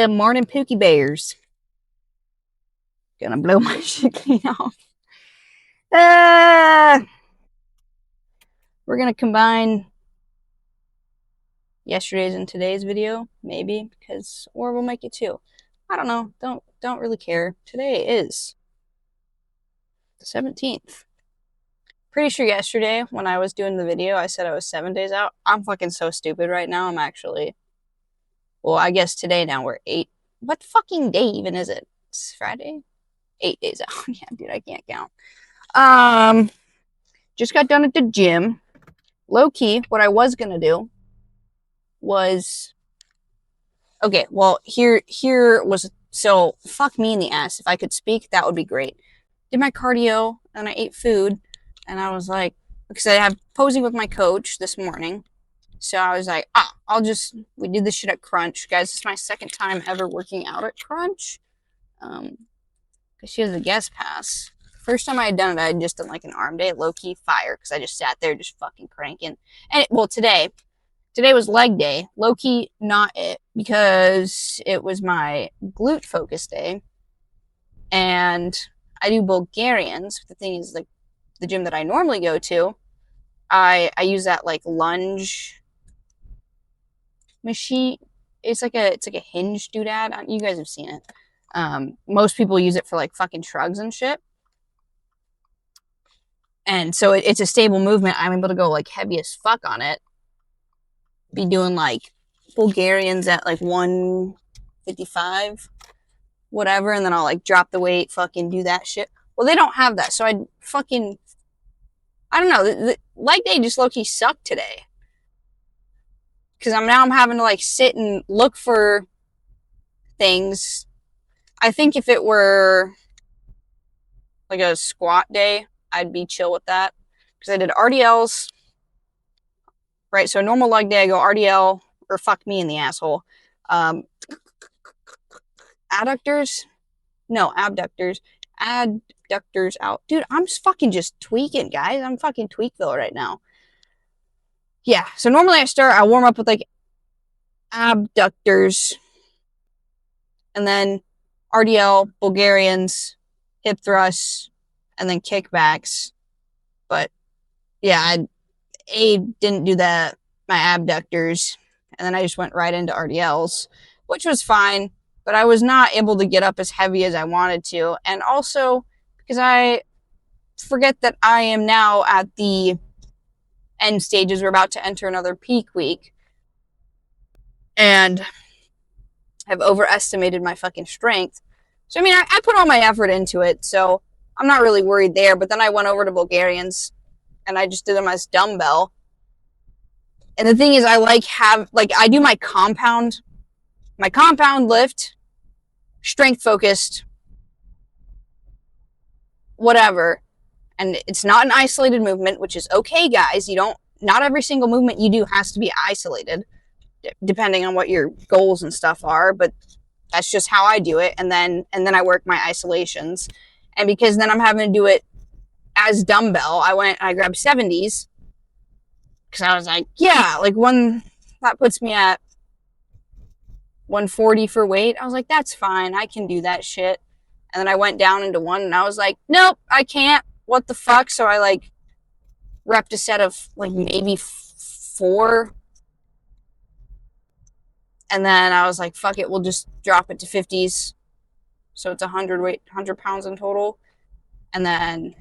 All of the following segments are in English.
Morning Pookie Bears. Gonna blow my shit clean off. We're gonna combine yesterday's and today's video, maybe, or we'll make it two. I don't know. Don't really care. Today is the 17th. Pretty sure yesterday when I was doing the video, I said I was 7 days out. I'm fucking so stupid right now. I'm actually, well, I guess today now we're 8. What fucking day even is it? It's Friday? 8 days out. Yeah, dude, I can't count. Just got done at the gym. Low key, what I was gonna do was, okay, well, here was, so fuck me in the ass. If I could speak, that would be great. Did my cardio, and I ate food, and I was like, because I have posing with my coach this morning, so I was like, we did this shit at Crunch. Guys, this is my second time ever working out at Crunch, because she has a guest pass. First time I had done it, I had just done like an arm day, low-key fire, because I just sat there just fucking cranking. And, today was leg day. Low-key not it, because it was my glute focus day. And I do Bulgarians. The thing is, like, the gym that I normally go to, I use that, like, lunge machine. It's like a hinge doodad. You guys have seen it. Most people use it for, like, fucking shrugs and shit. And so it's a stable movement. I'm able to go, like, heavy as fuck on it. Be doing, like, Bulgarians at, like, 155, whatever, and then I'll, like, drop the weight, fucking do that shit. Well, they don't have that, so I don't know, the leg day just low-key sucked today. Because I'm having to, like, sit and look for things. I think if it were, like, a squat day, I'd be chill with that. Because I did RDLs, right? So a normal leg day, I go RDL, or fuck me in the asshole. Abductors out. Dude, I'm just tweaking, guys. I'm fucking Tweakville right now. Yeah, so normally I warm up with, like, abductors, and then RDL, Bulgarians, hip thrusts, and then kickbacks. But yeah, I didn't do my abductors, and then I just went right into RDLs, which was fine, but I was not able to get up as heavy as I wanted to. And also because I forget that I am now at the end stages. We're about to enter another peak week, and I've overestimated my fucking strength. So, I mean, I put all my effort into it, so I'm not really worried there. But then I went over to Bulgarians, and I just did them as dumbbell. And the thing is, I do my compound lift, strength focused, whatever. And it's not an isolated movement, which is okay, guys. Not every single movement you do has to be isolated, depending on what your goals and stuff are, but that's just how I do it. And then I work my isolations. And because then I'm having to do it as dumbbell, I went and I grabbed 70s, because I was like, yeah, like, that puts me at 140 for weight. I was like, that's fine, I can do that shit. And then I went down into one, and I was like, nope, I can't. What the fuck? So I, like, repped a set of, like, maybe 4. And then I was like, fuck it, we'll just drop it to 50s. So it's 100 pounds in total. And then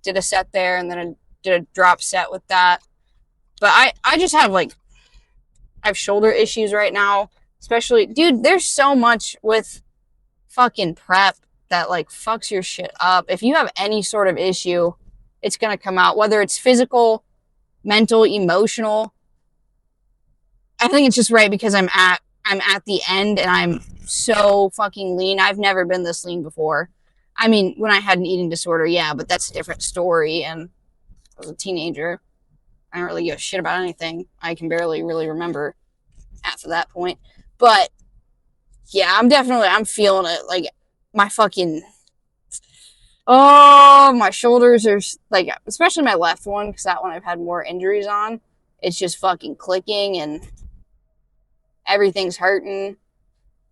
did a set there, and then I did a drop set with that. But I just have, like, I have shoulder issues right now. Especially, dude, there's so much with fucking prep that, like, fucks your shit up. If you have any sort of issue, it's gonna come out, whether it's physical, mental, emotional. I think it's just right because I'm at the end, and I'm so fucking lean. I've never been this lean before. I mean, when I had an eating disorder, yeah, but that's a different story. And I was a teenager. I don't really give a shit about anything. I can barely really remember half of that point. But yeah, I'm feeling it. Like, my fucking, my shoulders are, like, especially my left one, because that one I've had more injuries on. It's just fucking clicking, and everything's hurting.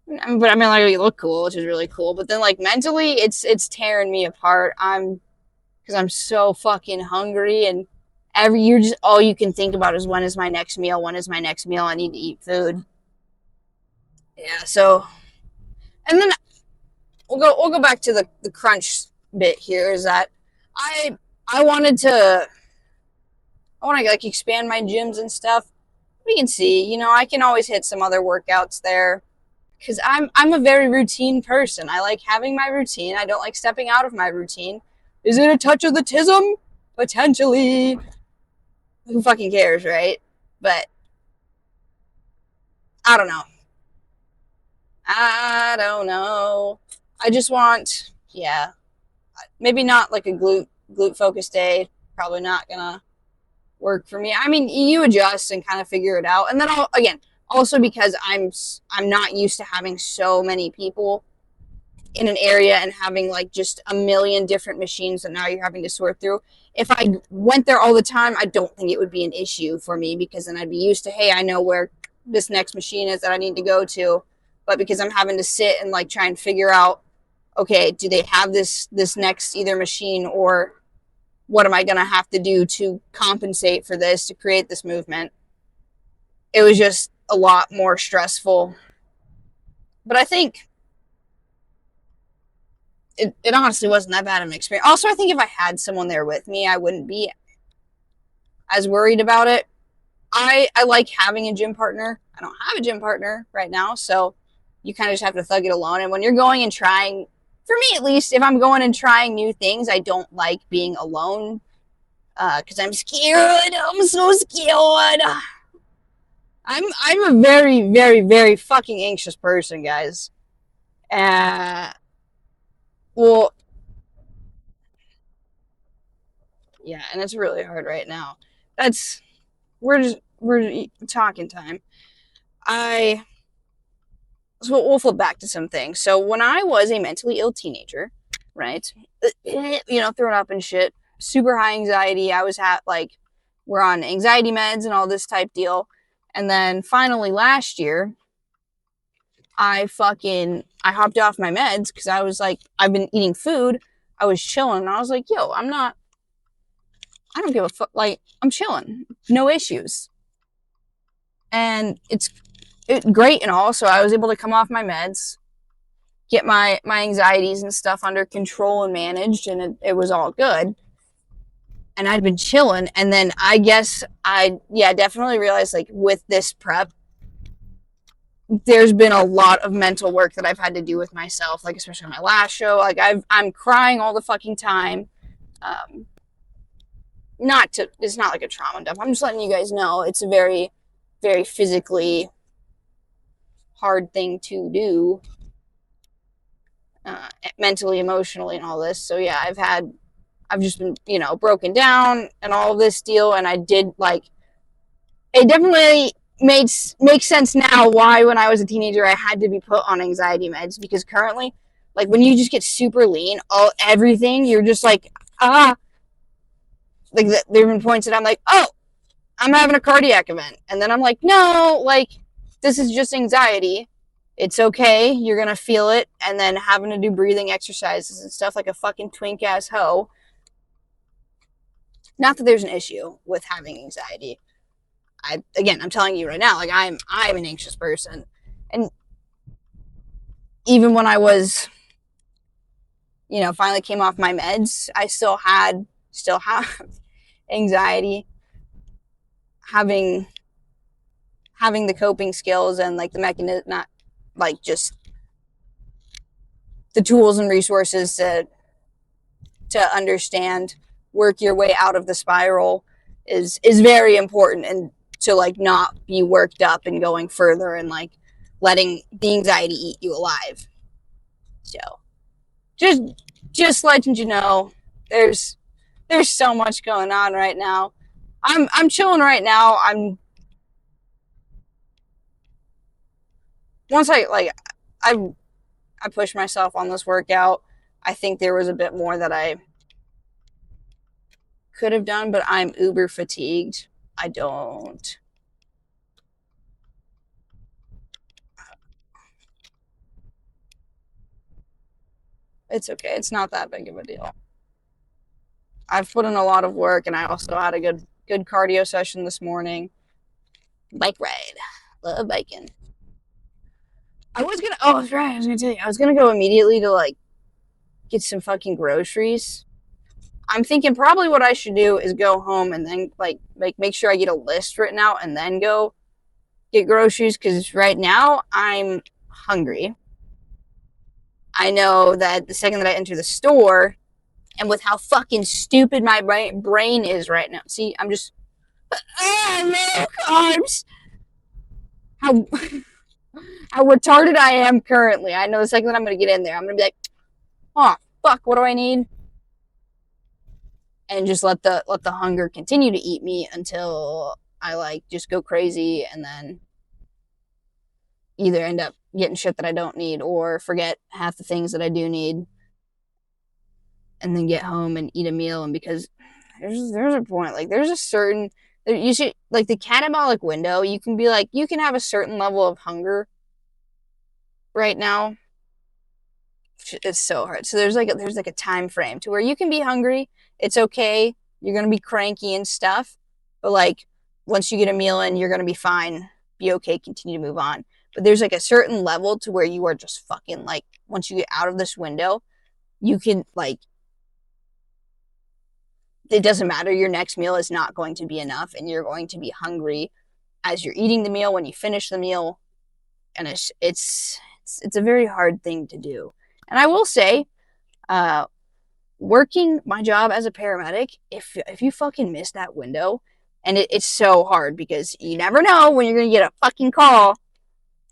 but I mean, like, you look cool, which is really cool. But then, like, mentally, it's tearing me apart. Because I'm so fucking hungry, and you're just all you can think about is when is my next meal? When is my next meal? I need to eat food. Yeah. So, and then we'll go back to the crunch bit here. Is that I I wanted to I want to like expand my gyms and stuff. We can see, I can always hit some other workouts there because I'm a very routine person. I like having my routine. I don't like stepping out of my routine. Is it a touch of the tism? Potentially. Who fucking cares, right? But I don't know. I don't know. I just want, yeah, maybe not like a glute focused day. Probably not gonna work for me. I mean, you adjust and kind of figure it out. And then again, also because I'm not used to having so many people in an area and having like just a million different machines that now you're having to sort through. If I went there all the time, I don't think it would be an issue for me because then I'd be used to, hey, I know where this next machine is that I need to go to. But because I'm having to sit and like try and figure out, okay, do they have this next either machine, or what am I going to have to do to compensate for this, to create this movement? It was just a lot more stressful. But I think it honestly wasn't that bad of an experience. Also, I think if I had someone there with me, I wouldn't be as worried about it. I like having a gym partner. I don't have a gym partner right now, so you kind of just have to thug it alone. And when you're going and trying, for me at least, if I'm going and trying new things, I don't like being alone because I'm scared. I'm so scared. I'm a very, very, very fucking anxious person, guys. Uh, well, yeah, and it's really hard right now. That's we're talking time. I So we'll flip back to some things. So when I was a mentally ill teenager, right, throwing up and shit, super high anxiety. I was we're on anxiety meds and all this type deal, and then finally last year, I hopped off my meds because I was like, I've been eating food. I was chilling, and I was like, yo, I don't give a fuck. Like, I'm chilling, no issues, and it's great and all. So I was able to come off my meds, get my anxieties and stuff under control and managed, and it was all good. And I'd been chilling, and then I guess definitely realized like with this prep, there's been a lot of mental work that I've had to do with myself, like especially on my last show. Like I'm crying all the fucking time. Um, it's not like a trauma dump. I'm just letting you guys know it's a very, very physically hard thing to do, mentally, emotionally, and all this. So yeah, I've just been, broken down and all this deal. And I did like, it definitely makes sense now why when I was a teenager I had to be put on anxiety meds, because currently, like when you just get super lean, everything you're just like, like there have been points that I'm like, oh, I'm having a cardiac event, and then I'm like, no, like this is just anxiety. It's okay. You're gonna feel it, and then having to do breathing exercises and stuff like a fucking twink ass hoe. Not that there's an issue with having anxiety. I'm telling you right now, like I'm an anxious person, and even when I was, finally came off my meds, I still have anxiety. Having the coping skills and like the mechanism, not like just the tools and resources to understand, work your way out of the spiral is very important, and to like not be worked up and going further and like letting the anxiety eat you alive. So just letting you know, there's so much going on right now. I'm chilling right now. Once I pushed myself on this workout. I think there was a bit more that I could have done, but I'm uber fatigued. I don't It's okay. It's not that big of a deal. I've put in a lot of work, and I also had a good cardio session this morning. Bike ride. Love biking. That's right. I was gonna tell you. I was gonna go immediately to like get some fucking groceries. I'm thinking probably what I should do is go home and then like make sure I get a list written out and then go get groceries, because right now I'm hungry. I know that the second that I enter the store, and with how fucking stupid my brain is right now. See, I'm just no carbs. How how retarded I am currently. I know the second that I'm gonna get in there, I'm gonna be like, oh fuck, what do I need? And just let the hunger continue to eat me until I like just go crazy, and then either end up getting shit that I don't need or forget half the things that I do need, and then get home and eat a meal. And because there's a point, like there's a certain, you should like the catabolic window, you can be like, you can have a certain level of hunger right now. It's so hard. So there's like a time frame to where you can be hungry. It's okay. You're gonna be cranky and stuff, but like once you get a meal in, you're gonna be fine. Be okay. Continue to move on. But there's like a certain level to where you are just fucking like, once you get out of this window, you can like, it doesn't matter. Your next meal is not going to be enough, and you're going to be hungry as you're eating the meal, when you finish the meal, and it's a very hard thing to do. And I will say, working my job as a paramedic, if you fucking miss that window, and it's so hard because you never know when you're gonna get a fucking call,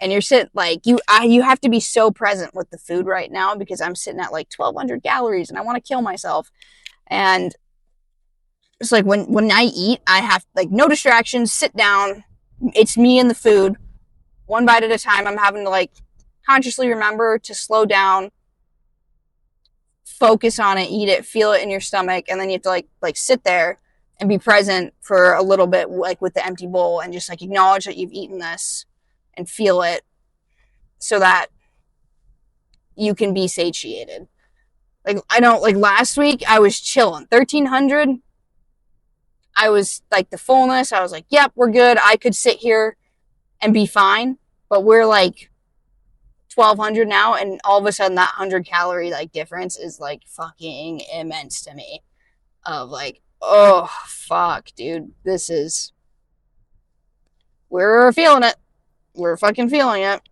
and you're sitting like you have to be so present with the food right now, because I'm sitting at like 1,200 calories and I want to kill myself. And it's like when I eat, I have like no distractions, sit down, it's me and the food, one bite at a time. I'm having to like consciously remember to slow down, focus on it, eat it, feel it in your stomach, and then you have to like sit there and be present for a little bit, like with the empty bowl, and just like acknowledge that you've eaten this and feel it, so that you can be satiated. Like I don't, like last week I was chilling 1,300. I was like the fullness. I was like, yep, we're good. I could sit here and be fine. But we're like 1,200 now, and all of a sudden that 100-calorie like difference is like fucking immense to me. Of like, oh fuck, dude, we're feeling it. We're fucking feeling it.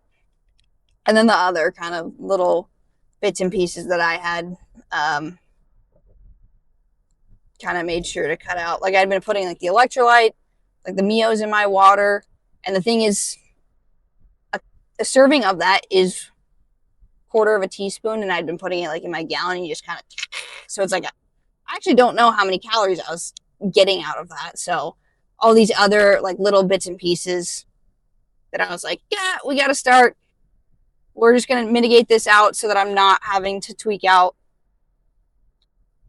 And then the other kind of little bits and pieces that I had, kind of made sure to cut out. Like I'd been putting like the electrolyte, like the Mio's in my water. And the thing is, a serving of that is quarter of a teaspoon, and I'd been putting it like in my gallon, and you just kind of, so it's like, I actually don't know how many calories I was getting out of that. So all these other like little bits and pieces that I was like, yeah, we got to start. We're just going to mitigate this out so that I'm not having to tweak out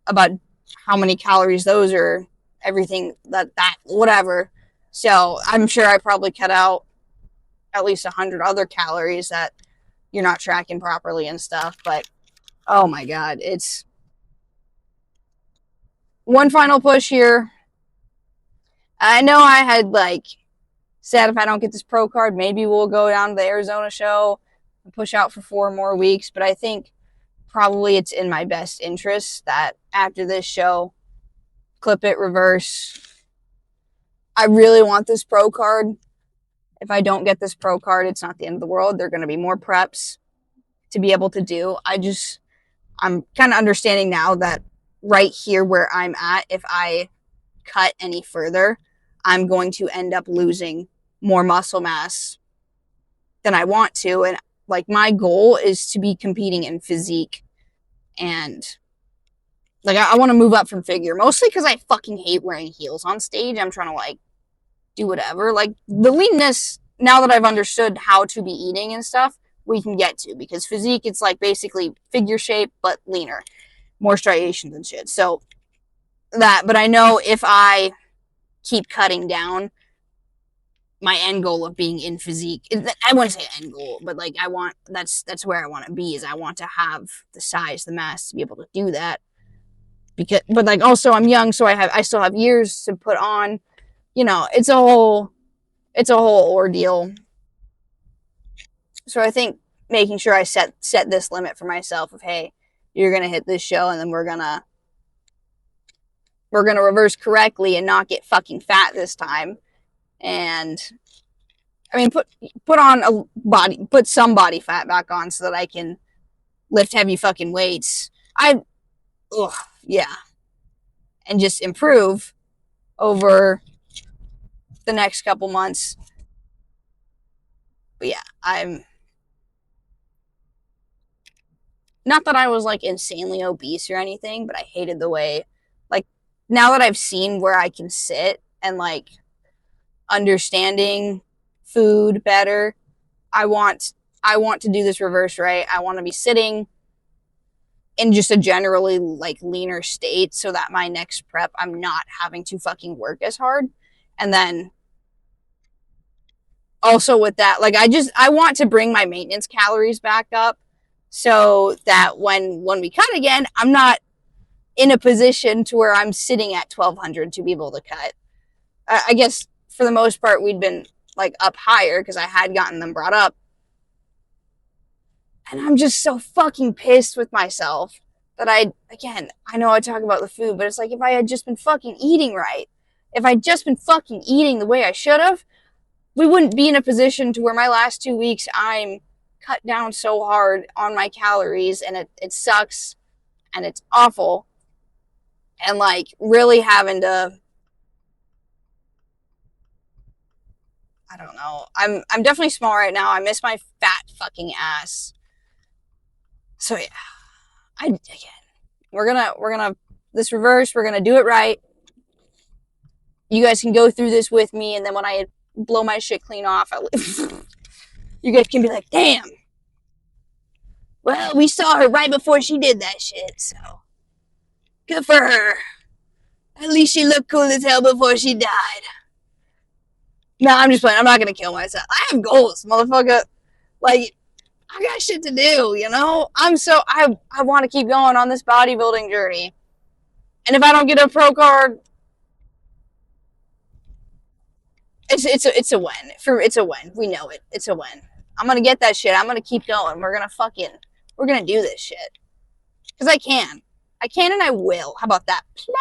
about how many calories those are, everything that whatever. So I'm sure I probably cut out at least 100 other calories that you're not tracking properly and stuff. But oh my god, it's one final push here. I know I had like said, if I don't get this pro card, maybe we'll go down to the Arizona show and push out for 4 more weeks. But I think probably it's in my best interest that after this show, clip it, reverse. I really want this pro card. If I don't get this pro card, it's not the end of the world. There are going to be more preps to be able to do. I'm kind of understanding now that right here where I'm at, if I cut any further, I'm going to end up losing more muscle mass than I want to. And like my goal is to be competing in physique, and like I want to move up from figure, mostly because I fucking hate wearing heels on stage. I'm trying to like do whatever. Like the leanness, now that I've understood how to be eating and stuff, we can get to, because physique, it's like basically figure shape but leaner, more striations and shit. So that, but I know if I keep cutting down, my end goal of being in physique. I wouldn't say end goal, but like I want that's where I want to be. Is I want to have the size, the mass to be able to do that. Because, but like also I'm young, so I still have years to put on. You know, it's a whole ordeal. So I think making sure I set this limit for myself of, hey, you're gonna hit this show, and then we're gonna reverse correctly and not get fucking fat this time. And I mean, put on a body, put some body fat back on so that I can lift heavy fucking weights. Yeah, and just improve over the next couple months. But yeah, I'm not that I was like insanely obese or anything, but I hated the way, like, now that I've seen where I can sit and like understanding food better, I want to do this reverse right. I want to be sitting in just a generally like leaner state so that my next prep I'm not having to fucking work as hard. And then also with that, like I want to bring my maintenance calories back up so that when we cut again, I'm not in a position to where I'm sitting at 1200 to be able to cut. I guess for the most part we'd been like up higher because I had gotten them brought up. And I'm just so fucking pissed with myself that I know I talk about the food, but it's like if I had just been fucking eating right, if I'd just been fucking eating the way I should have, we wouldn't be in a position to where my last 2 weeks I'm cut down so hard on my calories and it sucks and it's awful. And like really having to, I don't know. I'm definitely small right now. I miss my fat fucking ass. So yeah, we're gonna this reverse. We're gonna do it right. You guys can go through this with me, and then when I blow my shit clean off, you guys can be like, damn. Well, we saw her right before she did that shit, so good for her. At least she looked cool as hell before she died. No, I'm just playing. I'm not gonna kill myself. I have goals, motherfucker. Like, I got shit to do, you know? I want to keep going on this bodybuilding journey. And if I don't get a pro card, it's a win. It's a win. We know it. It's a win. I'm gonna get that shit. I'm gonna keep going. We're gonna do this shit. Because I can and I will. How about that? Playa!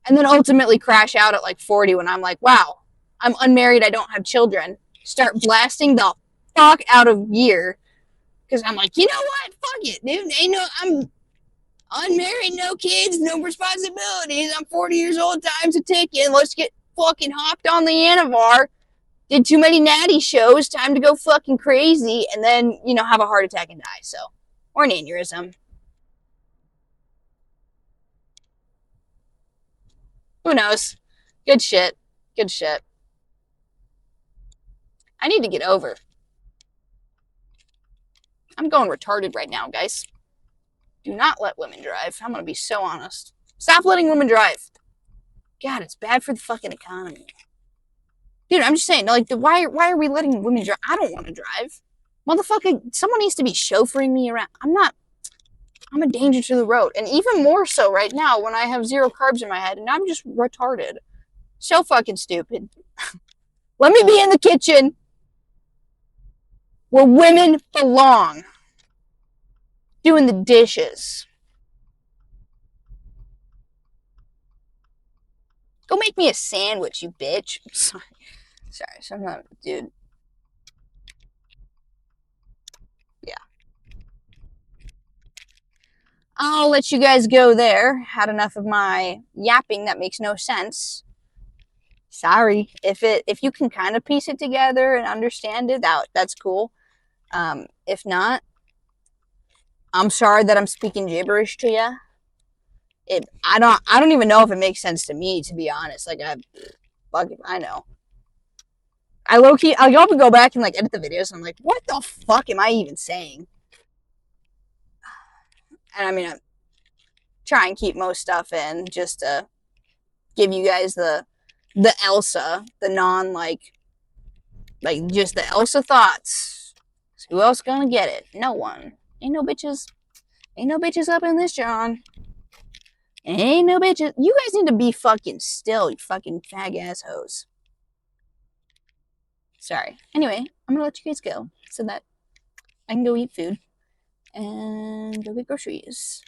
And then ultimately crash out at like 40 when I'm like, wow, I'm unmarried, I don't have children. Start blasting the fuck out of gear. Because I'm like, you know what? Fuck it, dude. I'm unmarried, no kids, no responsibilities. I'm 40 years old, time's a ticking. Let's get fucking hopped on the Anavar. Did too many natty shows, time to go fucking crazy, and then, have a heart attack and die, so. Or an aneurysm. Who knows? Good shit. Good shit. I need to get over. I'm going retarded right now, guys. Do not let women drive. I'm going to be so honest. Stop letting women drive. God, it's bad for the fucking economy. Dude, I'm just saying, like, why are we letting women drive? I don't want to drive. Motherfucker, someone needs to be chauffeuring me around. I'm a danger to the road. And even more so right now when I have 0 carbs in my head and I'm just retarded. So fucking stupid. Let me be in the kitchen where women belong. Doing the dishes. Go make me a sandwich, you bitch. Sorry, sometimes, dude. Yeah. I'll let you guys go there. Had enough of my yapping that makes no sense. Sorry. If you can kind of piece it together and understand it, that's cool. If not, I'm sorry that I'm speaking gibberish to you. I don't even know if it makes sense to me, to be honest. Like, fuck if I know. I low-key, I'll go up and go back and like edit the videos and I'm like, what the fuck am I even saying? And I mean, I try and keep most stuff in just to give you guys the Elsa, the non like just the Elsa thoughts. Who else gonna get it? No one. Ain't no bitches. Ain't no bitches up in this, John. Ain't no bitches. You guys need to be fucking still, you fucking fag ass hoes. Sorry. Anyway, I'm gonna let you guys go so that I can go eat food and go get groceries.